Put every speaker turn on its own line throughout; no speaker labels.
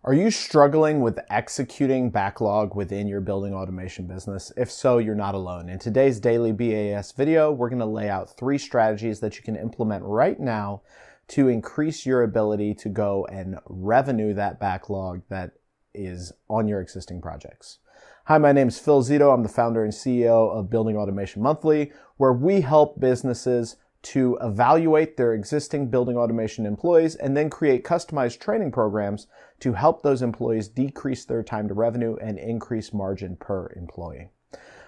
Are you struggling with executing backlog within your building automation business? If so, you're not alone. In today's Daily BAS video, we're going to lay out 3 strategies that you can implement right now to increase your ability to go and revenue that backlog that is on your existing projects. Hi, my name is Phil Zito. I'm the founder and CEO of Building Automation Monthly, where we help businesses to evaluate their existing building automation employees and then create customized training programs to help those employees decrease their time to revenue and increase margin per employee.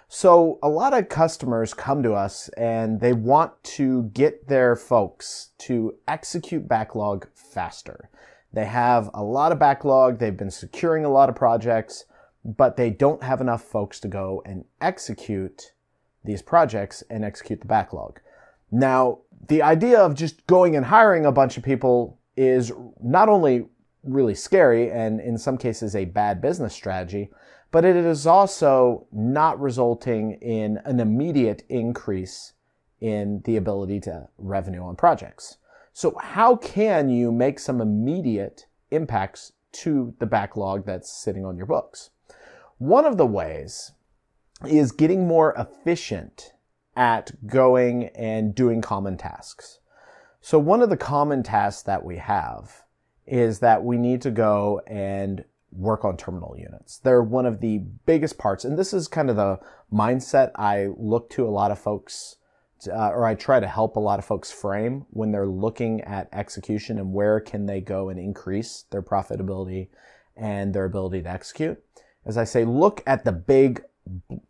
So a lot of customers come to us and they want to get their folks to execute backlog faster. They have a lot of backlog, they've been securing a lot of projects, but they don't have enough folks to go and execute these projects and execute the backlog. Now, the idea of just going and hiring a bunch of people is not only really scary and in some cases a bad business strategy, but it is also not resulting in an immediate increase in the ability to revenue on projects. So how can you make some immediate impacts to the backlog that's sitting on your books? One of the ways is getting more efficient at going and doing common tasks. So one of the common tasks that we have is that we need to go and work on terminal units. They're one of the biggest parts, and this is kind of the mindset I look to a lot of folks, or I try to help a lot of folks frame when they're looking at execution and where can they go and increase their profitability and their ability to execute. As I say, look at the big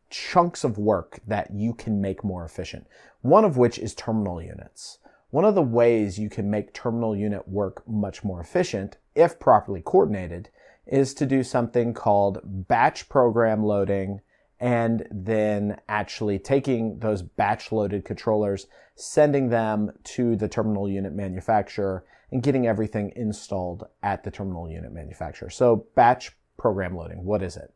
chunks of work that you can make more efficient, one of which is terminal units. One of the ways you can make terminal unit work much more efficient, if properly coordinated, is to do something called batch program loading and then actually taking those batch loaded controllers, sending them to the terminal unit manufacturer and getting everything installed at the terminal unit manufacturer. So batch program loading, what is it?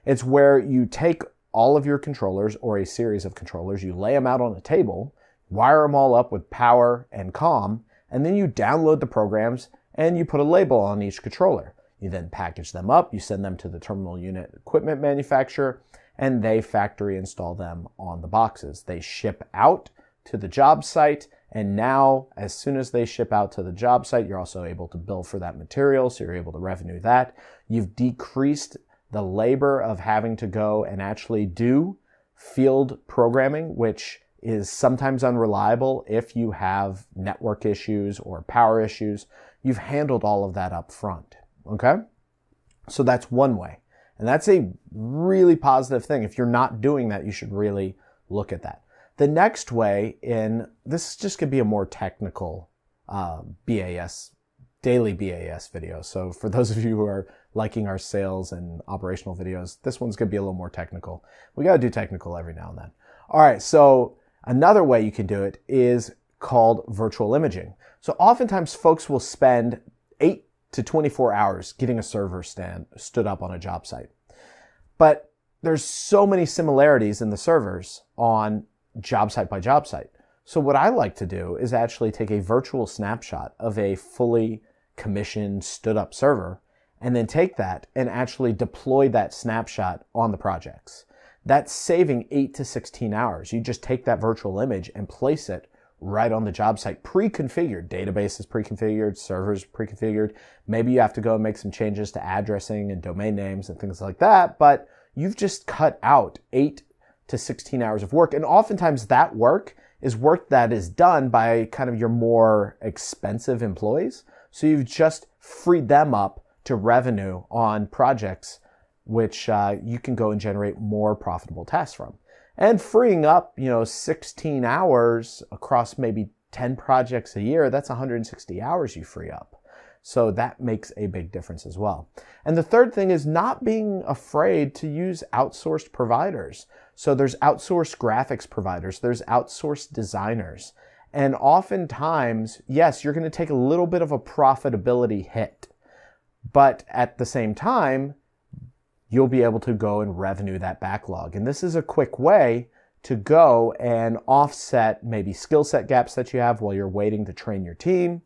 It's where you take all of your controllers or a series of controllers, you lay them out on a table, wire them all up with power and COM, and then you download the programs and you put a label on each controller. You then package them up, you send them to the terminal unit equipment manufacturer, and they factory install them on the boxes. They ship out to the job site, and now as soon as they ship out to the job site, you're also able to bill for that material, so you're able to revenue that. You've decreased the labor of having to go and actually do field programming, which is sometimes unreliable if you have network issues or power issues. You've handled all of that up front, okay? So that's one way. And that's a really positive thing. If you're not doing that, you should really look at that. The next way, and this is just going to be a more technical BAS, daily BAS video. So for those of you who are liking our sales and operational videos, this one's going to be a little more technical. We got to do technical every now and then. All right, so another way you can do it is called virtual imaging. So oftentimes folks will spend 8 to 24 hours getting a server stood up on a job site. But there's so many similarities in the servers on job site by job site. So what I like to do is actually take a virtual snapshot of a fully commissioned stood up server and then take that and actually deploy that snapshot on the projects. That's saving 8 to 16 hours. You just take that virtual image and place it right on the job site, pre-configured. Database is pre-configured, servers pre-configured. Maybe you have to go and make some changes to addressing and domain names and things like that, but you've just cut out 8 to 16 hours of work. And oftentimes that work is work that is done by kind of your more expensive employees. So you've just freed them up to revenue on projects which you can go and generate more profitable tasks from. And freeing up, 16 hours across maybe 10 projects a year, that's 160 hours you free up. So that makes a big difference as well. And the third thing is not being afraid to use outsourced providers. So there's outsourced graphics providers, there's outsourced designers. And oftentimes, yes, you're going to take a little bit of a profitability hit, but at the same time, you'll be able to go and revenue that backlog. And this is a quick way to go and offset maybe skill set gaps that you have while you're waiting to train your team,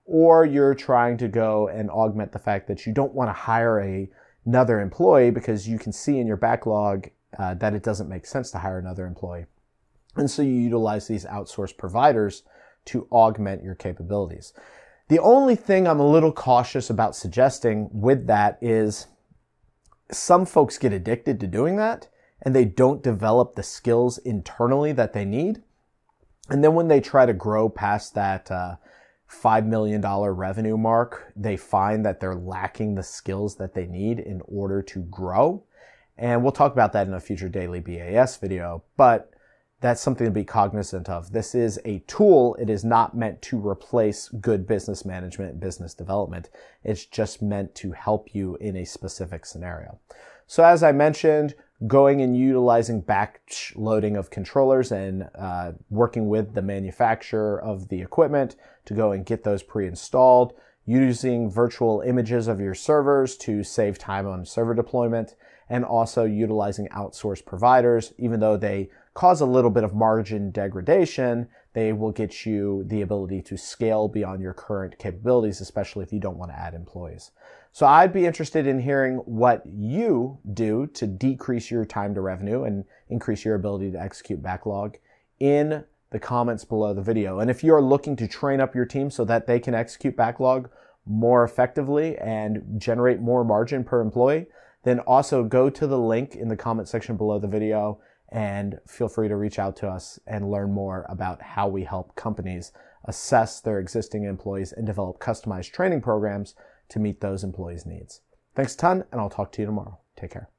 or you're trying to go and augment the fact that you don't want to hire another employee because you can see in your backlog that it doesn't make sense to hire another employee. And so you utilize these outsourced providers to augment your capabilities. The only thing I'm a little cautious about suggesting with that is some folks get addicted to doing that and they don't develop the skills internally that they need. And then when they try to grow past that $5 million revenue mark, they find that they're lacking the skills that they need in order to grow. And we'll talk about that in a future Daily BAS video, but that's something to be cognizant of. This is a tool. It is not meant to replace good business management and business development. It's just meant to help you in a specific scenario. So as I mentioned, going and utilizing batch loading of controllers and working with the manufacturer of the equipment to go and get those pre-installed, using virtual images of your servers to save time on server deployment, and also utilizing outsourced providers. Even though they cause a little bit of margin degradation, they will get you the ability to scale beyond your current capabilities, especially if you don't want to add employees. So I'd be interested in hearing what you do to decrease your time to revenue and increase your ability to execute backlog in the comments below the video. And if you're looking to train up your team so that they can execute backlog more effectively and generate more margin per employee, then also go to the link in the comment section below the video and feel free to reach out to us and learn more about how we help companies assess their existing employees and develop customized training programs to meet those employees' needs. Thanks a ton, and I'll talk to you tomorrow. Take care.